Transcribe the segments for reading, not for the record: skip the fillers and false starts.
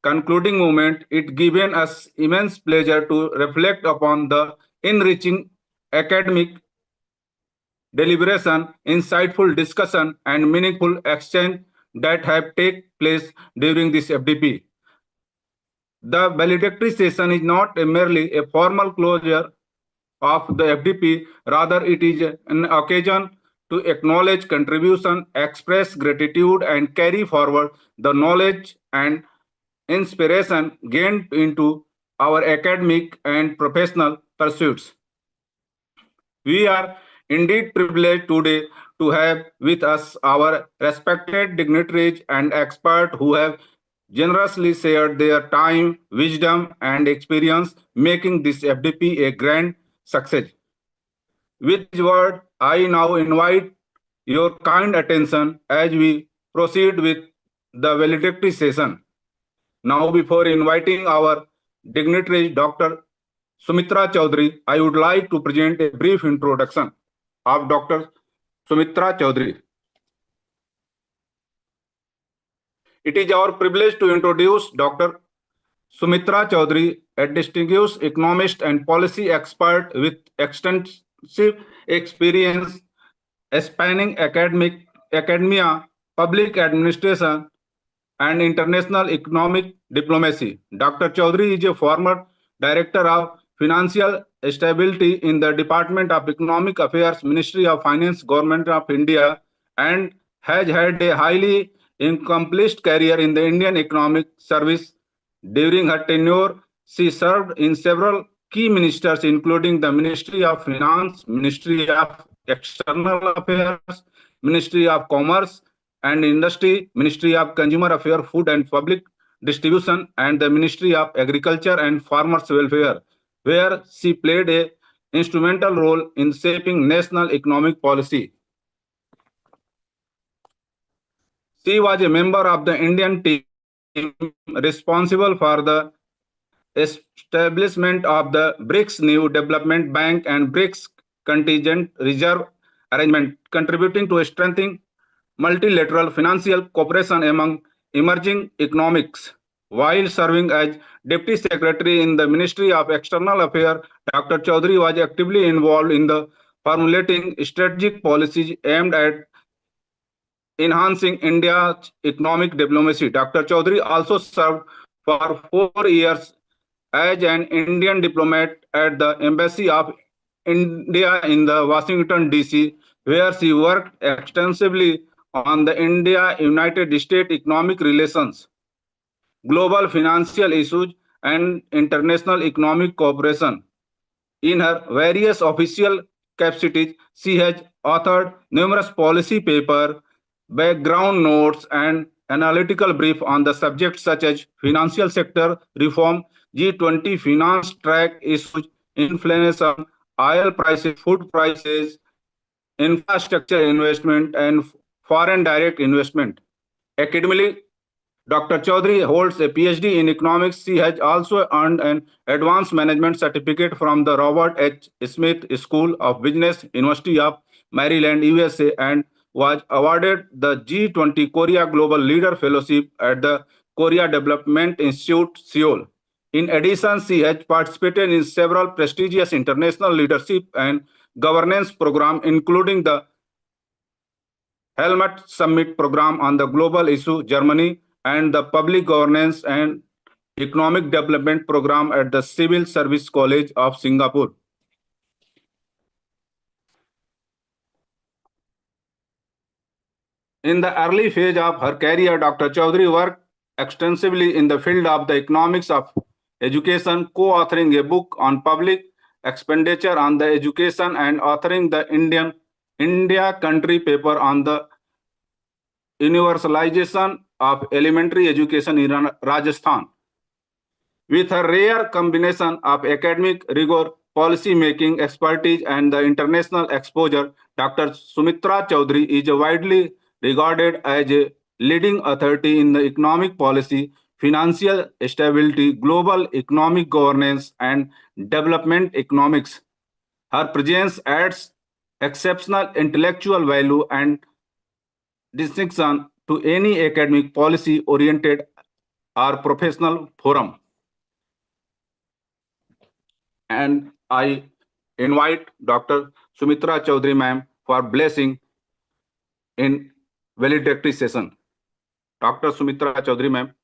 concluding moment, it given us immense pleasure to reflect upon the enriching academic deliberation, insightful discussion, and meaningful exchange that have taken place during this FDP. The valedictory session is not merely a formal closure of the FDP, rather it is an occasion to acknowledge contribution, express gratitude, and carry forward the knowledge and inspiration gained into our academic and professional pursuits. We are indeed privileged today to have with us our respected dignitaries and experts who have generously shared their time, wisdom, and experience, making this FDP a grand success. With this word, I now invite your kind attention as we proceed with the valedictory session. Now, before inviting our dignitary, Dr. Sumitra Chaudhary, I would like to present a brief introduction of Dr. Sumitra Chaudhary. It is our privilege to introduce Dr. Sumitra Chaudhary, a distinguished economist and policy expert with extensive experience spanning academia, public administration, and international economic diplomacy. Dr. Chaudhary is a former Director of Financial Stability in the Department of Economic Affairs, Ministry of Finance, Government of India, and has had a highly accomplished career in the Indian economic service. During her tenure, she served in several key ministries, including the Ministry of Finance, Ministry of External Affairs, Ministry of Commerce and Industry, Ministry of Consumer Affairs, Food and Public Distribution, and the Ministry of Agriculture and Farmers Welfare, where she played an instrumental role in shaping national economic policy. She was a member of the Indian team responsible for the establishment of the BRICS New Development Bank and BRICS Contingent Reserve Arrangement, contributing to strengthening multilateral financial cooperation among emerging economies. While serving as Deputy Secretary in the Ministry of External Affairs, Dr. Chaudhary was actively involved in the formulating strategic policies aimed at enhancing India's economic diplomacy. Dr. Chaudhary also served for 4 years as an Indian diplomat at the Embassy of India in the Washington, D.C., where she worked extensively on the India-United States economic relations, global financial issues, and international economic cooperation. In her various official capacities, she has authored numerous policy papers, background notes, and analytical briefs on the subjects such as financial sector reform, G20 finance track issues, inflation, oil prices, food prices, infrastructure investment, and foreign direct investment. Academically, Dr. Chaudhary holds a PhD in economics. She has also earned an advanced management certificate from the Robert H. Smith School of Business, University of Maryland, USA, and was awarded the G20 Korea Global Leader Fellowship at the Korea Development Institute, Seoul. In addition, she has participated in several prestigious international leadership and governance programs, including the Helmut Summit Program on the Global Issue, Germany, and the Public Governance and Economic Development Program at the Civil Service College of Singapore. In the early phase of her career, Dr. Chaudhary worked extensively in the field of the economics of education, co-authoring a book on public expenditure on the education and authoring the India country paper on the universalization of elementary education in Rajasthan. With her rare combination of academic rigor, policy making expertise, and the international exposure, Dr. Sumitra Chaudhary is widely regarded as a leading authority in the economic policy, financial stability, global economic governance, and development economics. Her presence adds exceptional intellectual value and distinction to any academic policy-oriented our professional forum. And I invite Dr. Sumitra Chaudhary ma'am for blessing in valedictory session. Dr. Sumitra Chaudhary ma'am.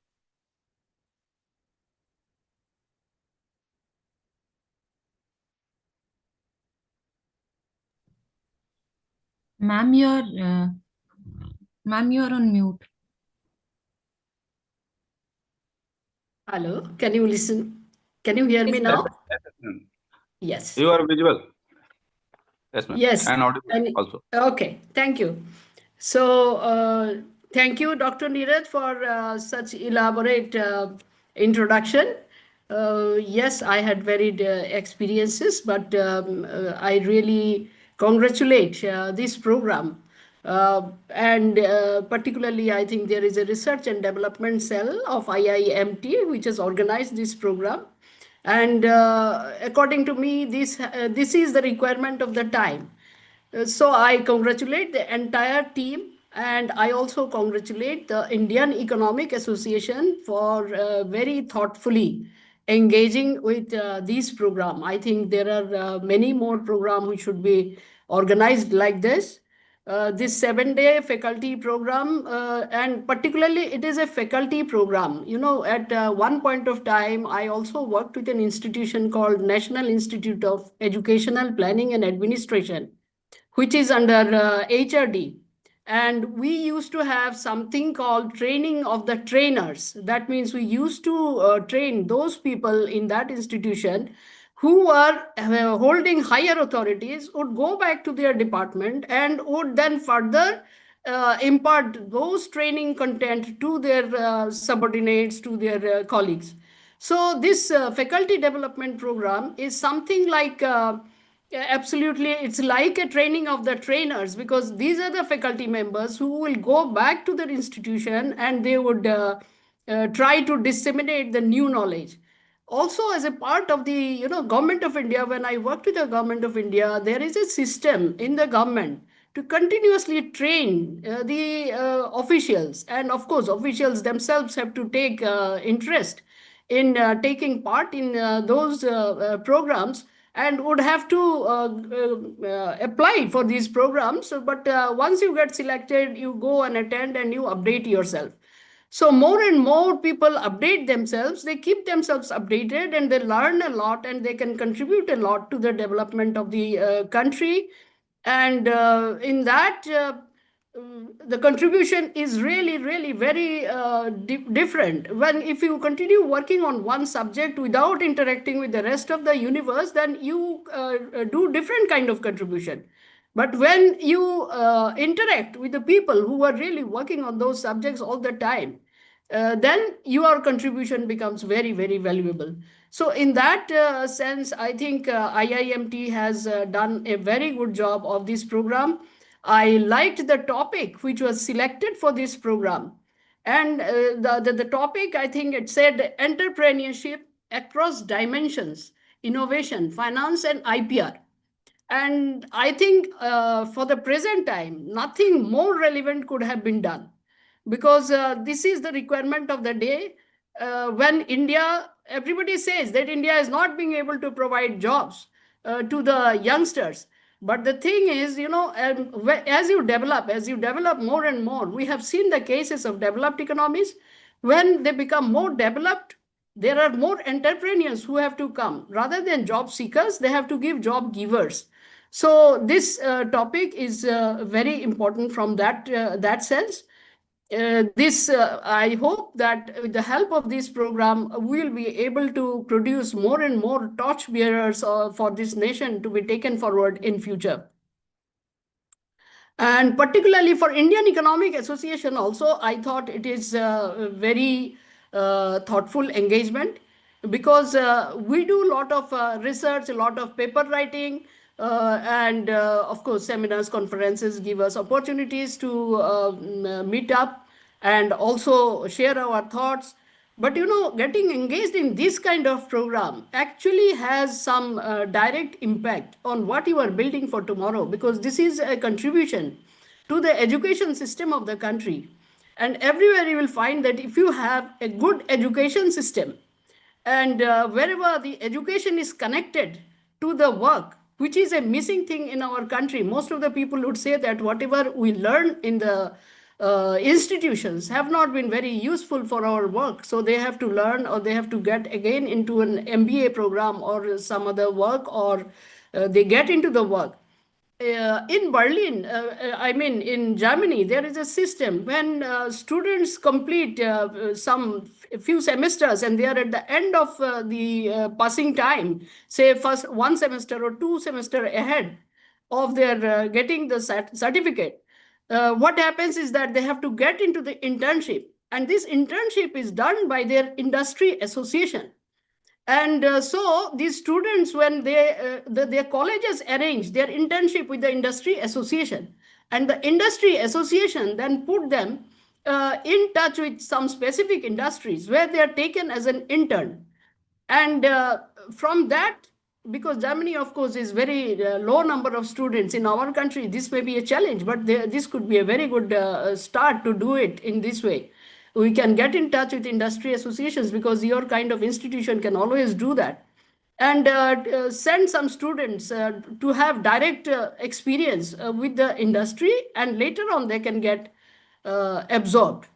Ma'am, you're on mute. Hello, can you listen? Can you hear me now? Yes. You are visual. Yes, ma'am. Yes. And audible also. Okay, thank you. So, thank you, Dr. Neeraj, for such elaborate introduction. Yes, I had varied experiences, but I really congratulate this program. And particularly, I think there is a research and development cell of IIMT which has organized this program. And according to me, this is the requirement of the time. So I congratulate the entire team, and I also congratulate the Indian Economic Association for very thoughtfully engaging with this program. I think there are many more programs which should be organized like this. This 7-day faculty program, and particularly it is a faculty program. You know, at one point of time, I also worked with an institution called National Institute of Educational Planning and Administration, which is under HRD. And we used to have something called training of the trainers. That means we used to train those people in that institution who are holding higher authorities, would go back to their department and would then further impart those training content to their subordinates, to their colleagues. So this faculty development program is something like absolutely, it's like a training of the trainers, because these are the faculty members who will go back to their institution and they would try to disseminate the new knowledge. Also, as a part of the government of India, when I worked with the government of India, there is a system in the government to continuously train the officials, and of course officials themselves have to take interest in taking part in those programs, and would have to apply for these programs. But once you get selected, you go and attend and you update yourself. So more and more people update themselves, they keep themselves updated, and they learn a lot, and they can contribute a lot to the development of the country. And in that, the contribution is really, really very different. When if you continue working on one subject without interacting with the rest of the universe, then you do different kind of contribution. But when you interact with the people who are really working on those subjects all the time, then your contribution becomes very, very valuable. So in that sense, I think IIMT has done a very good job of this program. I liked the topic which was selected for this program. And the topic, I think it said entrepreneurship across dimensions, innovation, finance, and IPR. And I think for the present time, nothing more relevant could have been done, because this is the requirement of the day. When India, everybody says that India is not being able to provide jobs to the youngsters. But the thing is, as you develop more and more, we have seen the cases of developed economies. When they become more developed, there are more entrepreneurs who have to come. Rather than job seekers, they have to give job givers. So this topic is very important from that sense. I hope that with the help of this program, we'll be able to produce more and more torch bearers for this nation to be taken forward in future. And particularly for Indian Economic Association also, I thought it is a very thoughtful engagement, because we do a lot of research, a lot of paper writing, and of course, seminars, conferences give us opportunities to meet up and also share our thoughts. But getting engaged in this kind of program actually has some direct impact on what you are building for tomorrow, because this is a contribution to the education system of the country. And everywhere you will find that if you have a good education system, and wherever the education is connected to the work, which is a missing thing in our country, most of the people would say that whatever we learn in the institutions have not been very useful for our work. So they have to learn, or they have to get again into an MBA program or some other work, or they get into the work. In Berlin, I mean, in Germany, there is a system when students complete some few semesters and they are at the end of the passing time, say first one semester or two semester ahead of their getting the certificate. What happens is that they have to get into the internship, and this internship is done by their industry association. And so these students, when their colleges arrange their internship with the industry association, and the industry association then put them in touch with some specific industries where they are taken as an intern. And from that, because Germany, of course, is very low number of students in our country, this may be a challenge, but this could be a very good start to do it in this way. We can get in touch with industry associations, because your kind of institution can always do that, and send some students to have direct experience with the industry, and later on they can get absorbed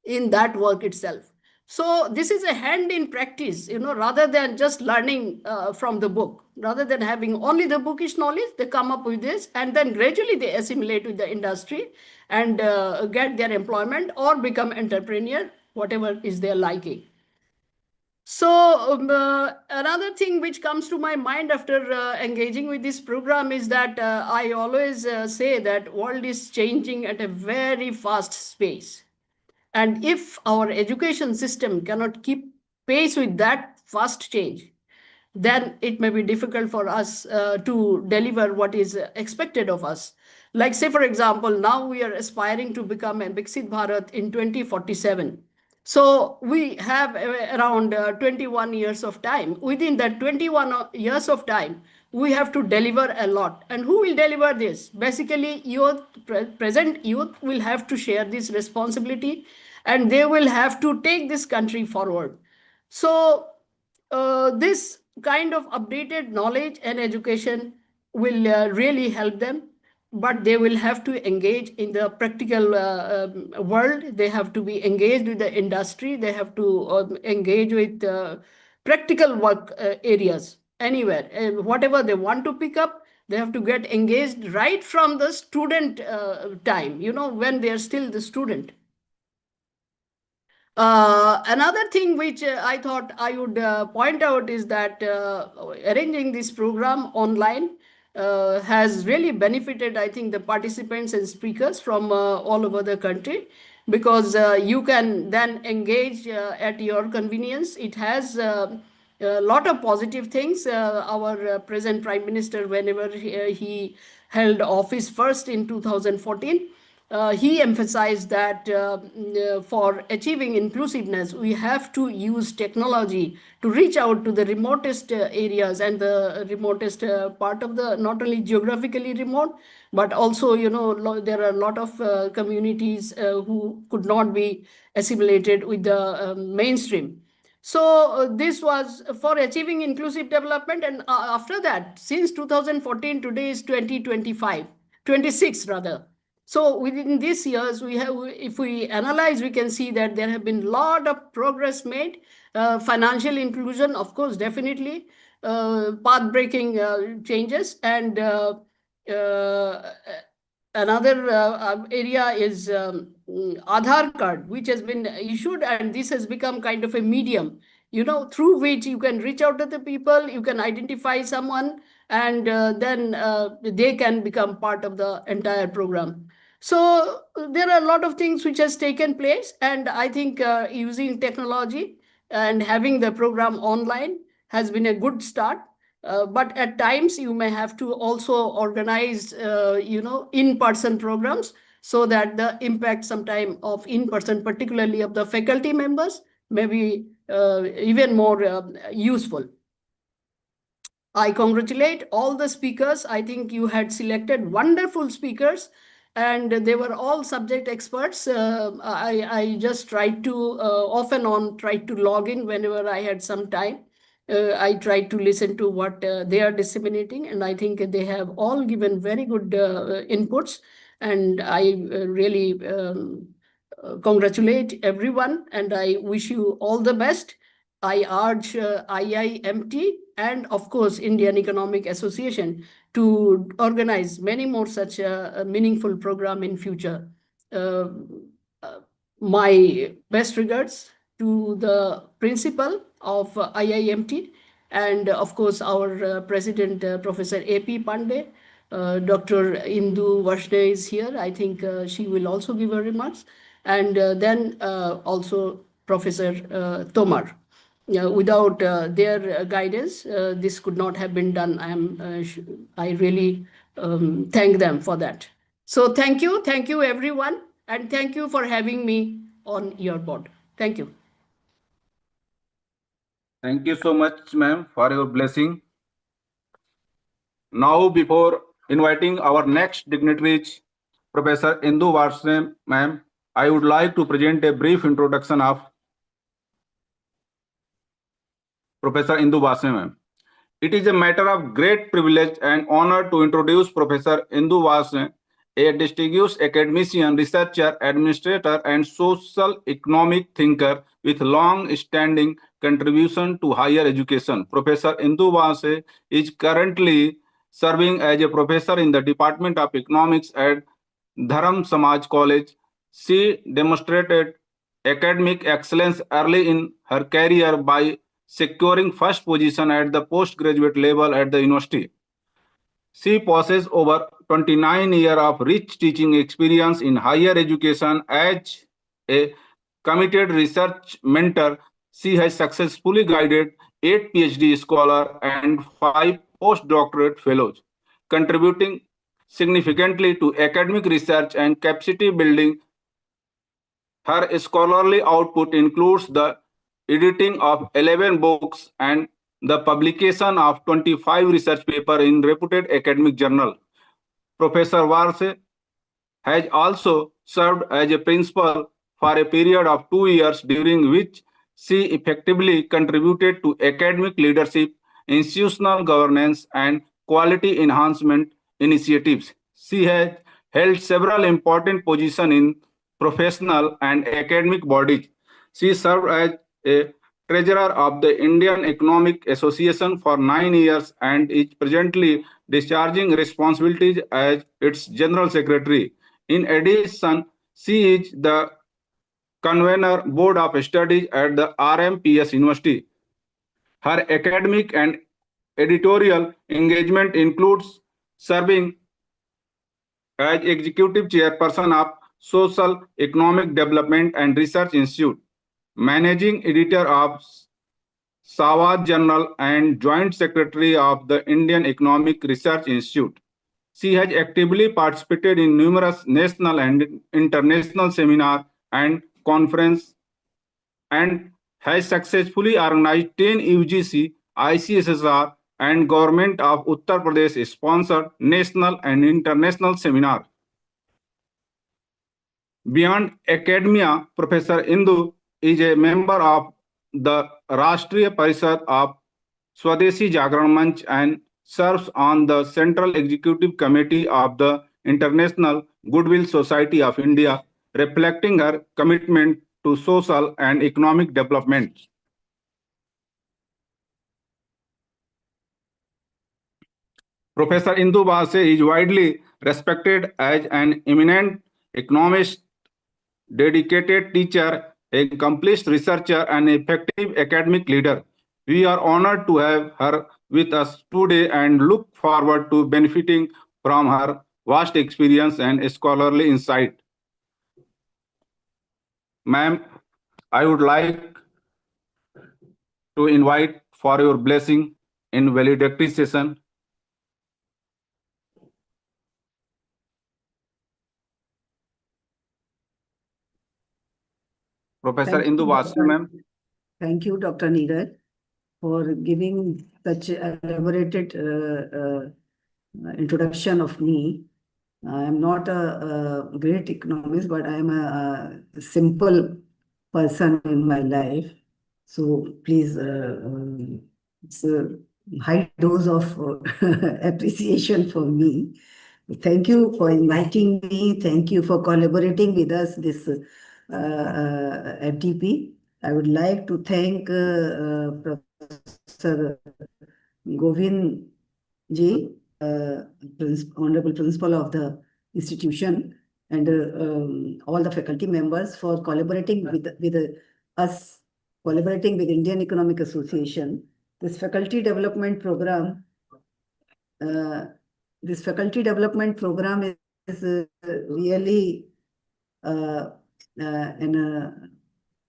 in that work itself. So this is a hand in practice, rather than just learning from the book. Rather than having only the bookish knowledge, they come up with this, and then gradually they assimilate with the industry and get their employment or become entrepreneur, whatever is their liking. So another thing which comes to my mind after engaging with this program is that I always say that world is changing at a very fast pace. And if our education system cannot keep pace with that fast change, then it may be difficult for us to deliver what is expected of us. Like, say, for example, now we are aspiring to become a Viksit Bharat in 2047. So we have around 21 years of time. Within that 21 years of time, we have to deliver a lot. And who will deliver this? Basically, youth, present youth will have to share this responsibility, and they will have to take this country forward. So this kind of updated knowledge and education will really help them, but they will have to engage in the practical world. They have to be engaged with the industry. They have to engage with practical work areas anywhere. Whatever they want to pick up, they have to get engaged right from the student time, when they are still the student. Another thing which I thought I would point out is that arranging this program online has really benefited, I think, the participants and speakers from all over the country, because you can then engage at your convenience. It has a lot of positive things. Our present Prime Minister, whenever he held office first in 2014, he emphasized that for achieving inclusiveness, we have to use technology to reach out to the remotest areas and the remotest part of the, not only geographically remote, but also, there are a lot of communities who could not be assimilated with the mainstream. So this was for achieving inclusive development. And after that, since 2014, today is 2025, 26 rather. So within these years, we have, if we analyze, we can see that there have been a lot of progress made. Financial inclusion, of course, definitely, path-breaking changes. And another area is Aadhaar card, which has been issued, and this has become kind of a medium, through which you can reach out to the people, you can identify someone, and then they can become part of the entire program. So there are a lot of things which has taken place, and I think using technology and having the program online has been a good start. But at times you may have to also organize, in-person programs, so that the impact sometime of in-person, particularly of the faculty members, may be even more useful. I congratulate all the speakers. I think you had selected wonderful speakers, and they were all subject experts. I just tried to, off and on, tried to log in whenever I had some time. I tried to listen to what they are disseminating, and I think they have all given very good inputs. And I really congratulate everyone, and I wish you all the best. I urge IIMT and, of course, Indian Economic Association to organize many more such a meaningful program in future. Uh, uh, my best regards to the principal of IIMT, and of course our president, Professor A.P. Pandey. Dr. Indu Varshney is here. I think she will also give her remarks. And then also Professor Tomar. Without their guidance, this could not have been done. I really thank them for that. So thank you everyone, and thank you for having me on your board. Thank you. Thank you so much, ma'am, for your blessing. Now, before inviting our next dignitaries, Professor Indu Varshney, ma'am, I would like to present a brief introduction of Professor Indu Varshney, ma'am. It is a matter of great privilege and honor to introduce Professor Indu Varshney, a distinguished academician, researcher, administrator, and social economic thinker with long-standing contribution to higher education. Professor Indu Varshney is currently serving as a professor in the Department of Economics at Dharam Samaj College. She demonstrated academic excellence early in her career by securing first position at the postgraduate level at the university. She possesses over 29 years of rich teaching experience in higher education as a committed research mentor. She has successfully guided 8 PhD scholars and 5 postdoctorate fellows, contributing significantly to academic research and capacity building. Her scholarly output includes the editing of 11 books and the publication of 25 research papers in reputed academic journals. Professor Varshney has also served as a principal for a period of 2 years, during which she effectively contributed to academic leadership, institutional governance, and quality enhancement initiatives. She has held several important positions in professional and academic bodies. She served as a treasurer of the Indian Economic Association for 9 years and is presently discharging responsibilities as its general secretary. In addition, she is the convener board of studies at the RMPS University. Her academic and editorial engagement includes serving as executive chairperson of Social Economic Development and Research Institute, managing editor of Sawad Journal, and joint secretary of the Indian Economic Research Institute. She has actively participated in numerous national and international seminars and conferences, and has successfully organized 10 UGC, ICSSR, and Government of Uttar Pradesh sponsored national and international seminars. Beyond academia, Professor Indu is a member of the Rashtriya Parishad of Swadeshi Jagran Manch and serves on the Central Executive Committee of the International Goodwill Society of India, reflecting her commitment to social and economic development. Professor Indu Varshney is widely respected as an eminent economist, dedicated teacher, accomplished researcher, and effective academic leader. We are honored to have her with us today and look forward to benefiting from her vast experience and scholarly insight. Ma'am, I would like to invite for your blessing in valedictory session. Professor Indu Varshney, ma'am. Thank you, Dr. Neeraj, for giving such elaborated introduction of me. I am not a great economist, but I am a simple person in my life. So please, it's a high dose of appreciation for me. Thank you for inviting me. Thank you for collaborating with us this FDP. I would like to thank Professor Govind Ji, Honorable Principal of the institution, and all the faculty members for collaborating with us, collaborating with Indian Economic Association. This faculty development program, uh, is really an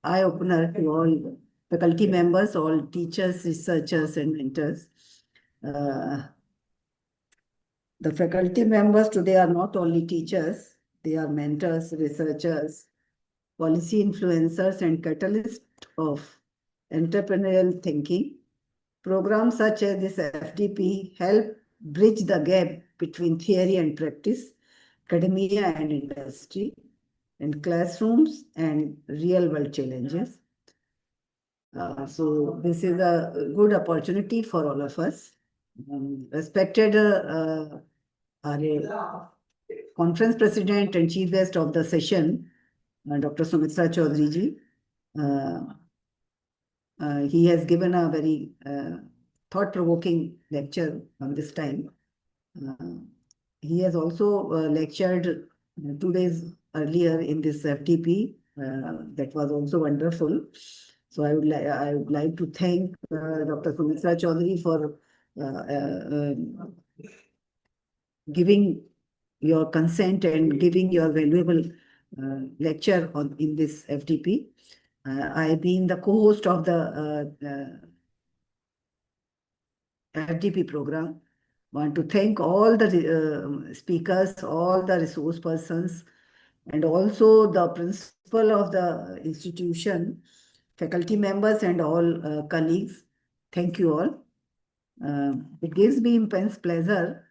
eye-opener to all faculty members, all teachers, researchers, and mentors. The faculty members today are not only teachers, they are mentors, researchers, policy influencers, and catalysts of entrepreneurial thinking. Programs such as this FDP help bridge the gap between theory and practice, academia and industry, and classrooms and real-world challenges. So this is a good opportunity for all of us. Respected our conference president and chief guest of the session, Dr. Sumitra Chaudhary ji. He has given a very thought-provoking lecture on this time. He has also lectured 2 days earlier in this FTP. That was also wonderful. So I would like to thank Dr. Sumitra Chaudhary for giving your consent and giving your valuable lecture in this FTP. I've been the co-host of the FTP program. Want to thank all the speakers, all the resource persons, and also the principal of the institution, faculty members, and all colleagues. Thank you all. It gives me immense pleasure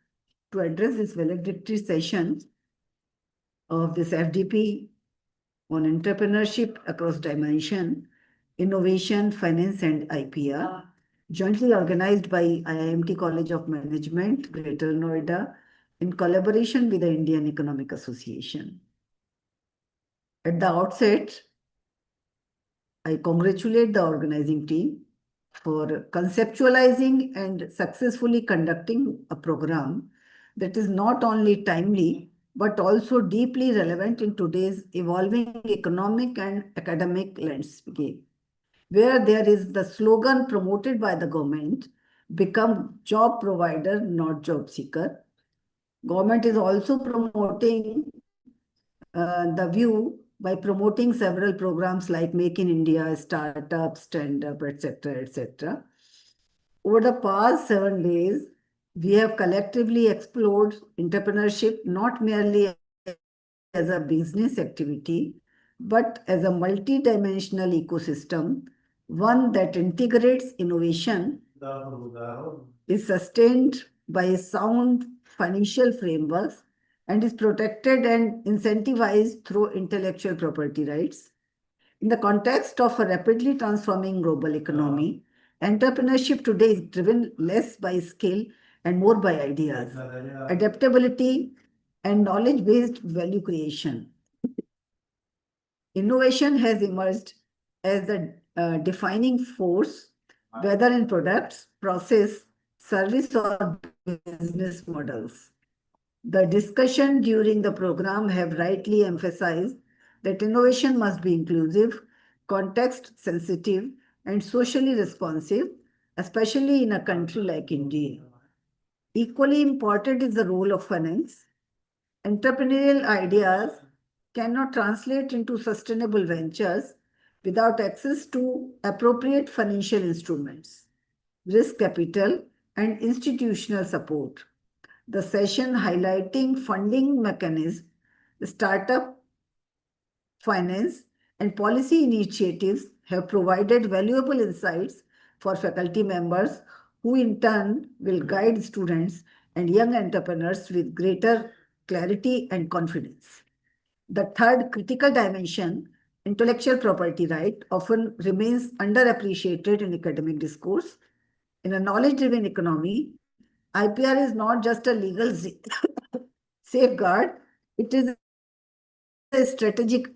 to address this valedictory session of this FDP on entrepreneurship across dimension, innovation, finance, and IPR, jointly organized by IIMT College of Management, Greater Noida, in collaboration with the Indian Economic Association. At the outset, I congratulate the organizing team for conceptualizing and successfully conducting a program that is not only timely, but also deeply relevant in today's evolving economic and academic landscape, where there is the slogan promoted by the government, become job provider, not job seeker. Government is also promoting the view by promoting several programs like Make in India, Startup, Stand Up, etc., etc. Over the past 7 days, we have collectively explored entrepreneurship not merely as a business activity, but as a multi-dimensional ecosystem, one that integrates innovation, is sustained by sound financial frameworks, and is protected and incentivized through intellectual property rights. In the context of a rapidly transforming global economy, entrepreneurship today is driven less by skill and more by ideas, adaptability, and knowledge-based value creation. Innovation has emerged as the defining force, whether in products, process, service, or business models. The discussion during the program have rightly emphasized that innovation must be inclusive, context sensitive, and socially responsive, especially in a country like India. Equally important is the role of finance. Entrepreneurial ideas cannot translate into sustainable ventures without access to appropriate financial instruments, risk capital, and institutional support. The session highlighting funding mechanisms, startup finance, and policy initiatives have provided valuable insights for faculty members who in turn will guide students and young entrepreneurs with greater clarity, and confidence. The third critical dimension, intellectual property right, often remains underappreciated in academic discourse. In a knowledge-driven economy, IPR is not just a legal safeguard, it is a strategic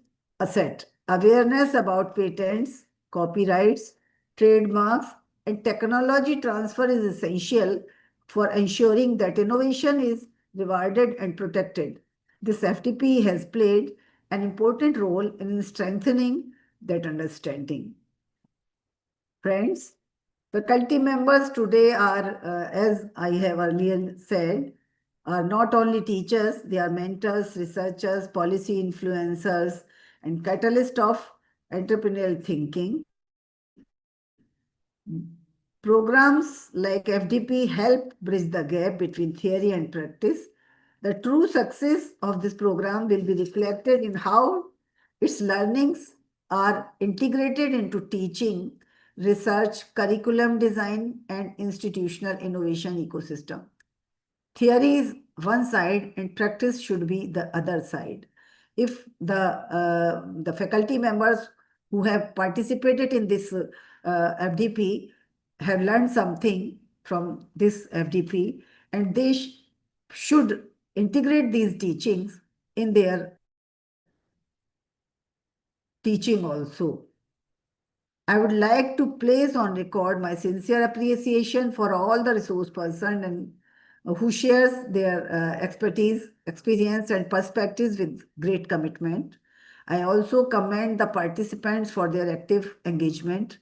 asset. Awareness about patents, copyrights, trademarks, and technology transfer is essential for ensuring that innovation is rewarded and protected. This FTP has played an important role in strengthening that understanding. Friends, faculty members today are, as I have earlier said, are not only teachers, they are mentors, researchers, policy influencers, and catalysts of entrepreneurial thinking. Programs like FDP help bridge the gap between theory and practice. The true success of this program will be reflected in how its learnings are integrated into teaching, research, curriculum design, and institutional innovation ecosystem. Theory is one side and practice should be the other side. If the faculty members who have participated in this FDP have learned something from this FDP, and they should integrate these teachings in their teaching also. I would like to place on record my sincere appreciation for all the resource persons and who shares their expertise, experience, and perspectives with great commitment. I also commend the participants for their active engagement,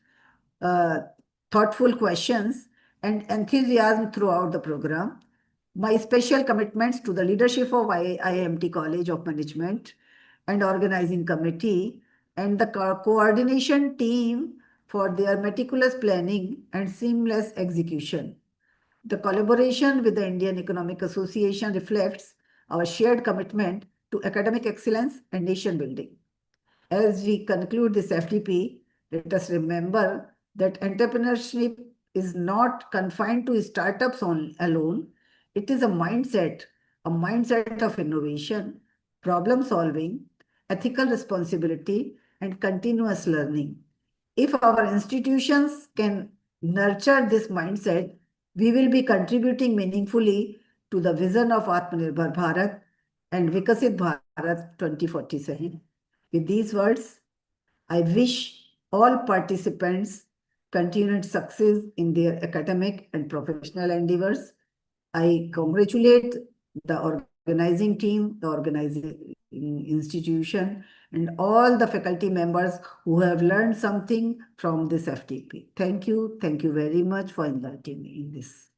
uh, thoughtful questions, and enthusiasm throughout the program. My special commitments to the leadership of IIMT College of Management and organizing committee and the coordination team for their meticulous planning and seamless execution. The collaboration with the Indian Economic Association reflects our shared commitment to academic excellence and nation building. As we conclude this FTP, let us remember that entrepreneurship is not confined to startups alone. It is a mindset of innovation, problem solving, ethical responsibility, and continuous learning. If our institutions can nurture this mindset, we will be contributing meaningfully to the vision of Atmanirbhar Bharat and Vikasit Bharat 2047. With these words, I wish all participants continued success in their academic and professional endeavors. I congratulate the organizing team, the organizing institution, and all the faculty members who have learned something from this FTP. Thank you. Thank you very much for inviting me in this.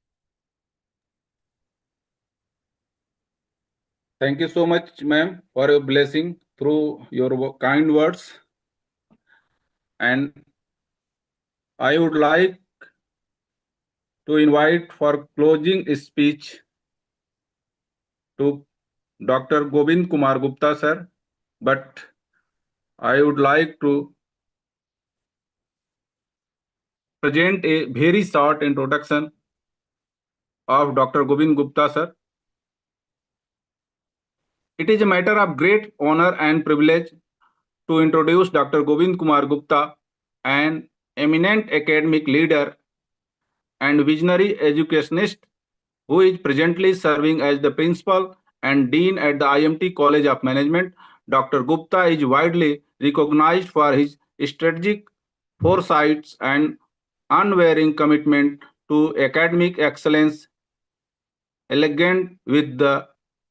Thank you so much, ma'am, for your blessing through your kind words. And I would like to invite for closing speech to Dr. Govind Kumar Gupta, sir. But I would like to present a very short introduction of Dr. Govind Gupta, sir. It is a matter of great honor and privilege to introduce Dr. Govind Kumar Gupta, an eminent academic leader and visionary educationist who is presently serving as the principal and dean at the IMT College of Management. Dr. Gupta is widely recognized for his strategic foresights and unwavering commitment to academic excellence, elegant with the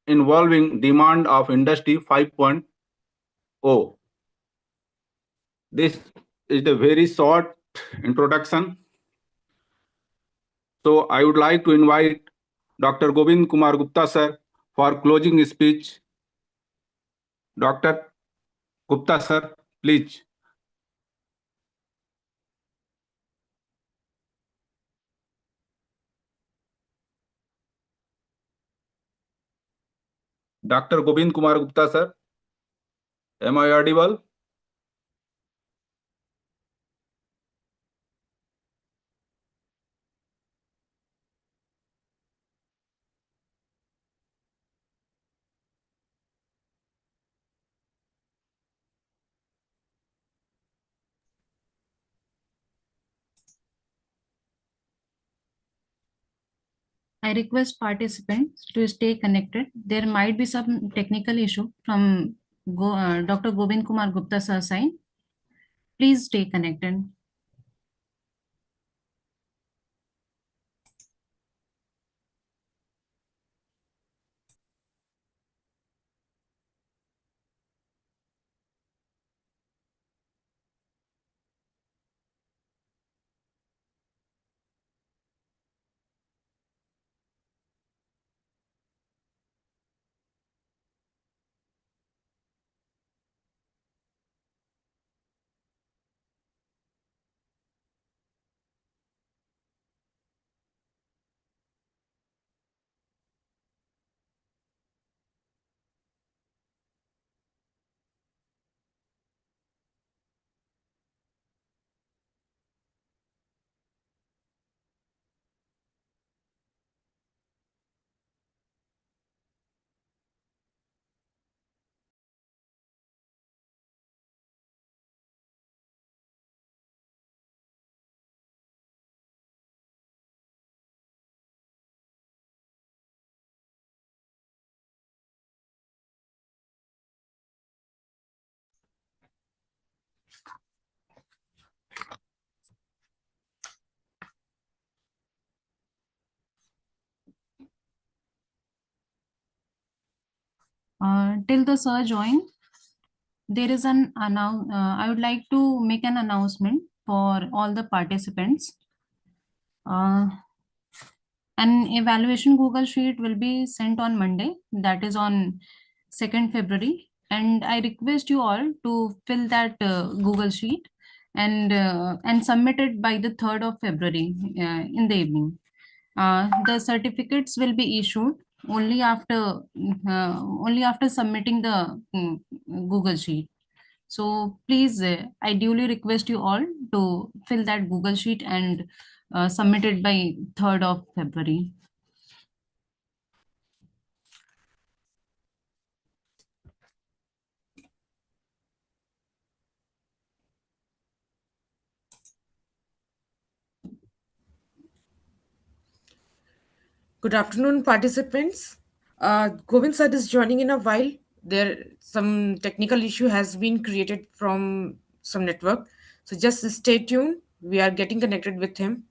involving demand of Industry 5.0. This is the very short introduction. So I would like to invite Dr. Govind Kumar Gupta, sir, for closing speech. Dr. Gupta, sir, please. Dr. Govind Kumar Gupta, sir, am I audible? I request participants to stay connected. There might be some technical issue from Dr. Govind Kumar Gupta sir side. Please stay connected. Till the sir join, there is I would like to make an announcement for all the participants. An evaluation Google Sheet will be sent on Monday, that is on 2nd February. And I request you all to fill that Google Sheet and submit it by the 3rd of February in the evening. The certificates will be issued only after submitting the Google Sheet. So please, I duly request you all to fill that Google Sheet and submit it by 3rd of February. Good afternoon, participants. Govind sir is joining in a while. There some technical issue has been created from some network. So just stay tuned. We are getting connected with him.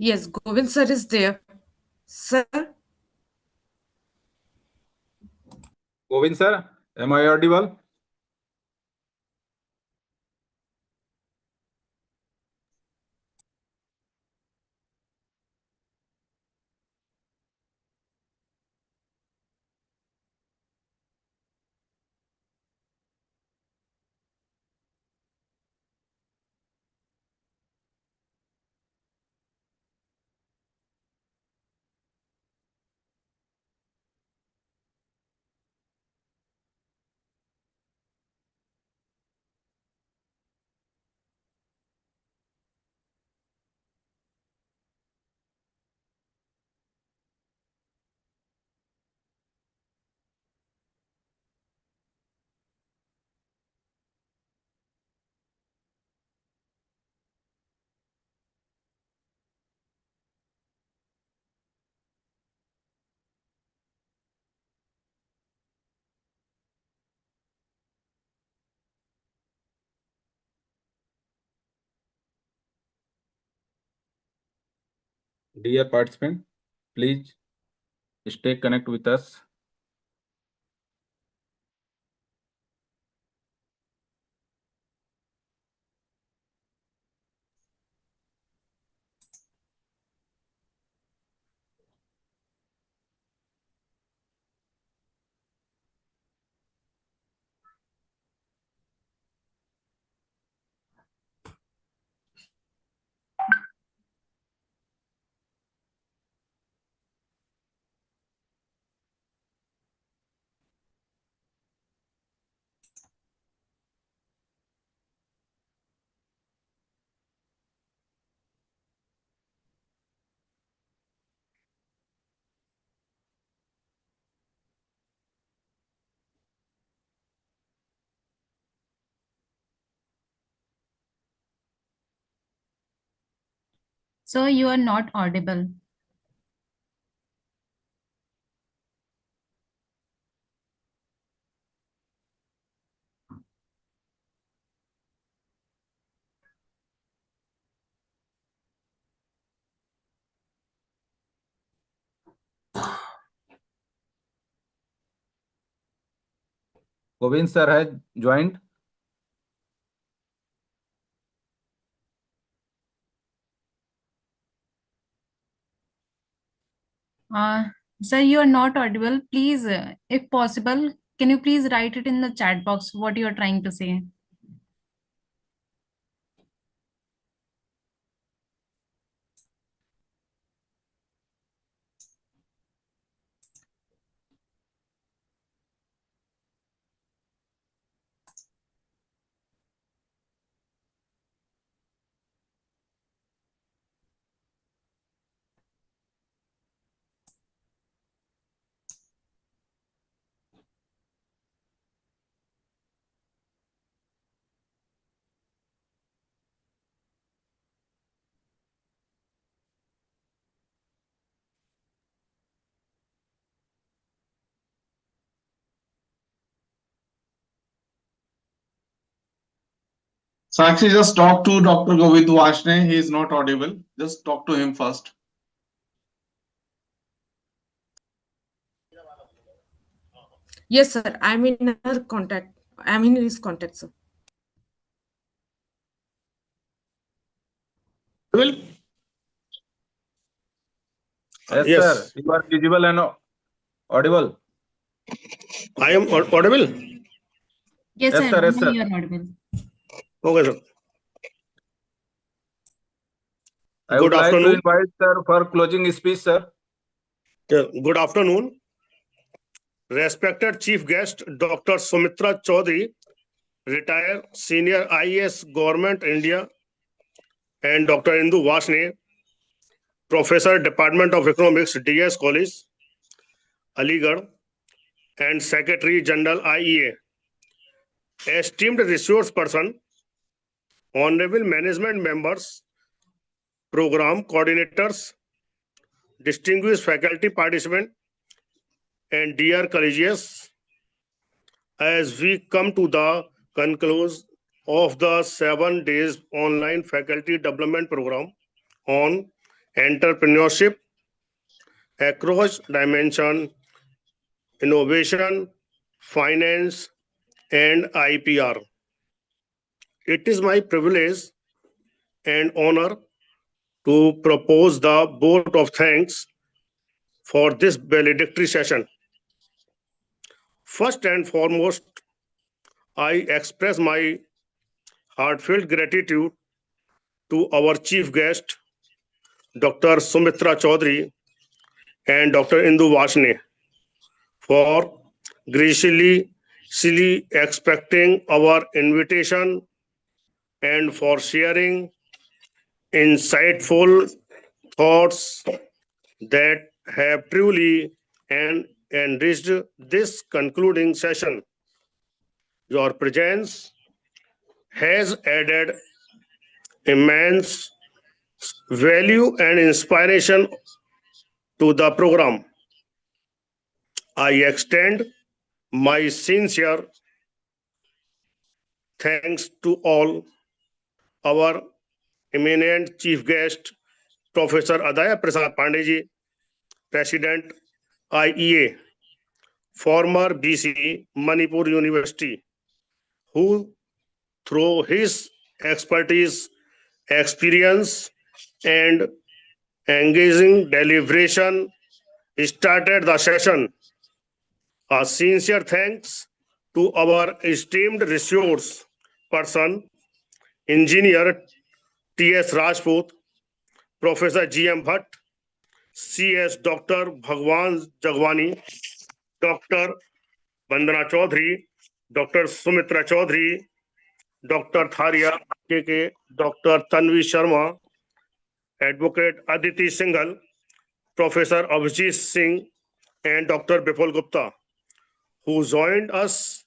Yes, Govind sir is there. Sir, Govind sir, am I audible? Dear participant, please stay connected with us. Sir, you are not audible. Govind sir has joined. Sir, you are not audible. Please, if possible, can you please write it in the chat box what you are trying to say? Sakshi, just talk to Dr. Govind Vashne. He is not audible. Just talk to him first. Yes, sir. I'm in her contact. I'm in his contact, sir. Yes, Yes. sir. You are visible and audible. I am audible? Yes, Yes, sir. sir. Yes, Now sir. you are audible. Okay, sir. I Good would like to afternoon. invite sir for closing speech, sir. Good afternoon. Respected Chief Guest, Dr. Sumitra Chaudhary, retired Senior IAS Government India, and Dr. Indu Vashne, Professor, Department of Economics, DS College, Aligarh, and Secretary General IEA. Esteemed resource person, honorable management members, program coordinators, distinguished faculty participants, and dear colleagues, as we come to the conclusion of the 7 days online faculty development program on entrepreneurship across dimension, innovation, finance, and IPR. It is my privilege and honor to propose the vote of thanks for this valedictory session. First and foremost, I express my heartfelt gratitude to our chief guest, Dr. Sumitra Chaudhary and Dr. Indu Vashne, for graciously accepting our invitation and for sharing insightful thoughts that have truly enriched this concluding session. Your presence has added immense value and inspiration to the program. I extend my sincere thanks to all our eminent chief guest, Professor Adaya Prasad Pandey, President IEA, former BC Manipur University, who through his expertise, experience, and engaging deliberation started the session. A sincere thanks to our esteemed resource person, Engineer T.S. Rajput, Professor G.M. Bhatt, C.S. Dr. Bhagwan Jagwani, Dr. Vandana Chaudhary, Dr. Sumitra Chaudhary, Dr. Tharia K.K., Dr. Tanvi Sharma, Advocate Aditi Singhal, Professor Abhijit Singh, and Dr. Bipul Gupta, who joined us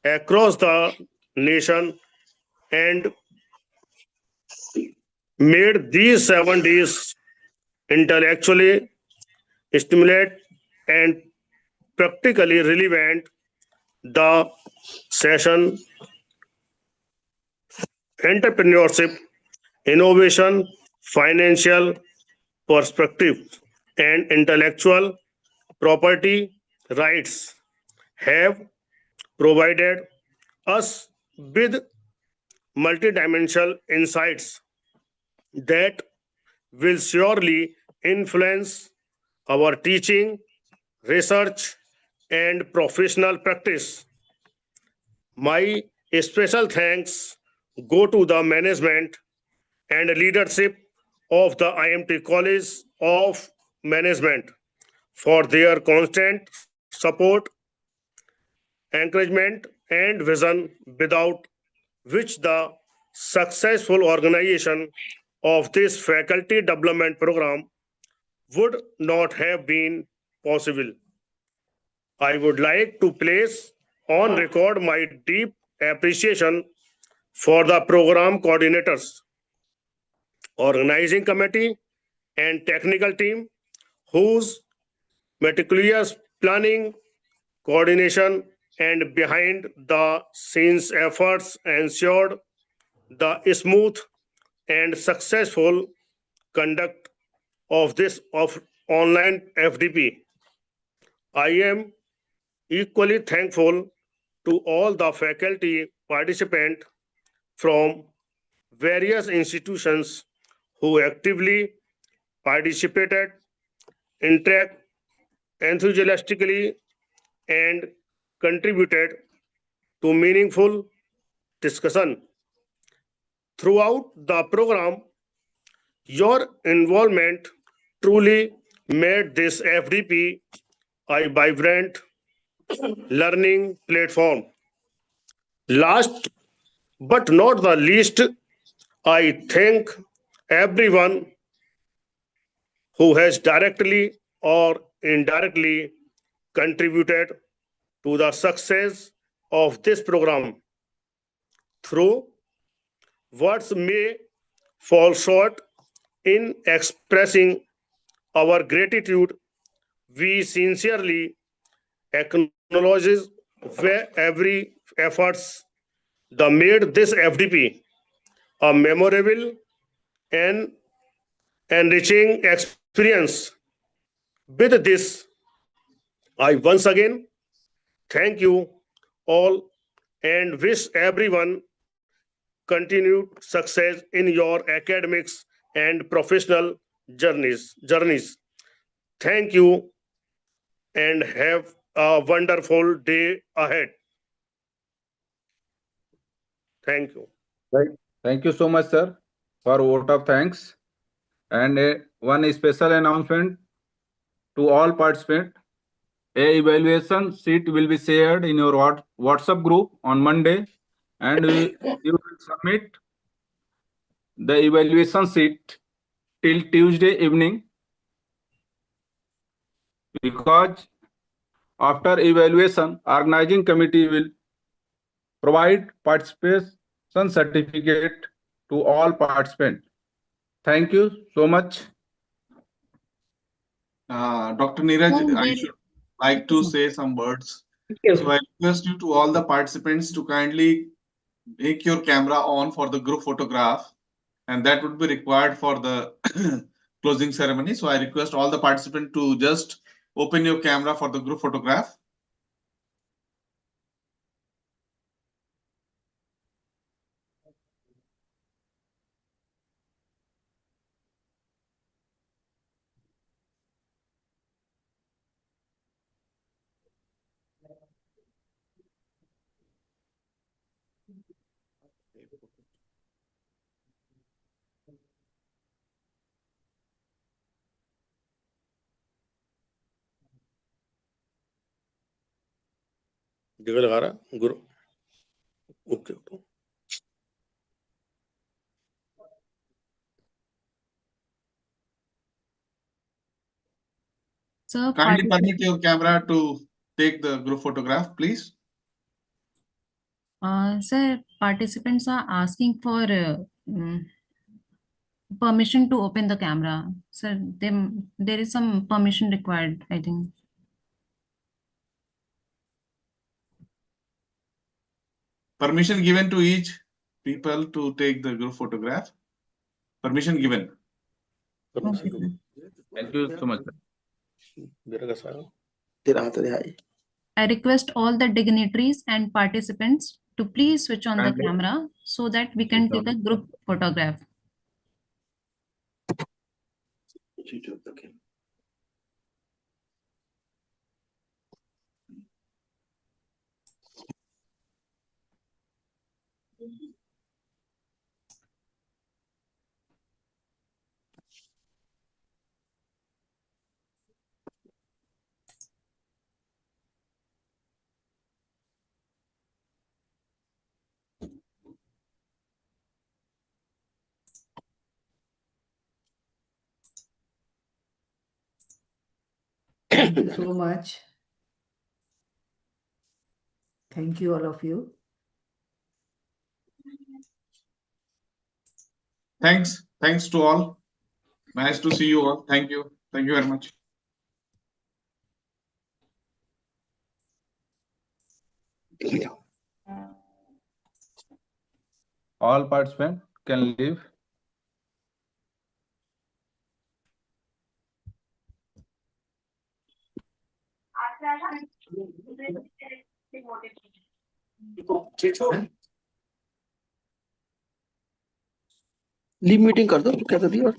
across the nation and made these 7 days intellectually stimulate and practically relevant. The session entrepreneurship, innovation, financial perspective, and intellectual property rights have provided us with multidimensional insights that will surely influence our teaching, research, and professional practice. My special thanks go to the management and leadership of the IMT College of Management for their constant support, encouragement, and vision, without which the successful organization of this faculty development program would not have been possible. I would like to place on record my deep appreciation for the program coordinators, organizing committee, and technical team whose meticulous planning, coordination, and behind the scenes efforts ensured the smooth and successful conduct of this of online FDP. I am equally thankful to all the faculty participants from various institutions who actively participated, interact enthusiastically, and contributed to meaningful discussion. Throughout the program, your involvement truly made this FDP a vibrant learning platform. Last but not the least, I thank everyone who has directly or indirectly contributed to the success of this program through words may fall short in expressing our gratitude. We sincerely acknowledge every efforts that made this FDP a memorable and enriching experience. With this, I once again thank you all and wish everyone continued success in your academics and professional journeys. Thank you and have a wonderful day ahead. Thank you. Right. Thank you so much, sir, for vote of thanks. And one special announcement to all participants. A evaluation sheet will be shared in your WhatsApp group on Monday, and you will submit the evaluation sheet till Tuesday evening, because after evaluation, organizing committee will provide participation certificate to all participants. Thank you so much. Dr. Neeraj, I should like to say some words. So I request you to all the participants to kindly make your camera on for the group photograph, and that would be required for the closing ceremony. So I request all the participants to just open your camera for the group photograph. Divya लगा रहा गुरु okay Sir, Kindly permit your camera to take the group photograph, please. sir, participants are asking for permission to open the camera. Sir, there is some permission required, I think. Permission given to each people to take the group photograph. Permission given. Okay. Thank you so much. I request all the dignitaries and participants to please switch on the Kindly. camera so that we can take a group photograph. Thank you so much. Thank you, all of you. Thanks. Thanks to all. Nice to see you all. Thank you. Thank you very much. All participants can leave. Leave meeting कर दो, क्या कर दिया?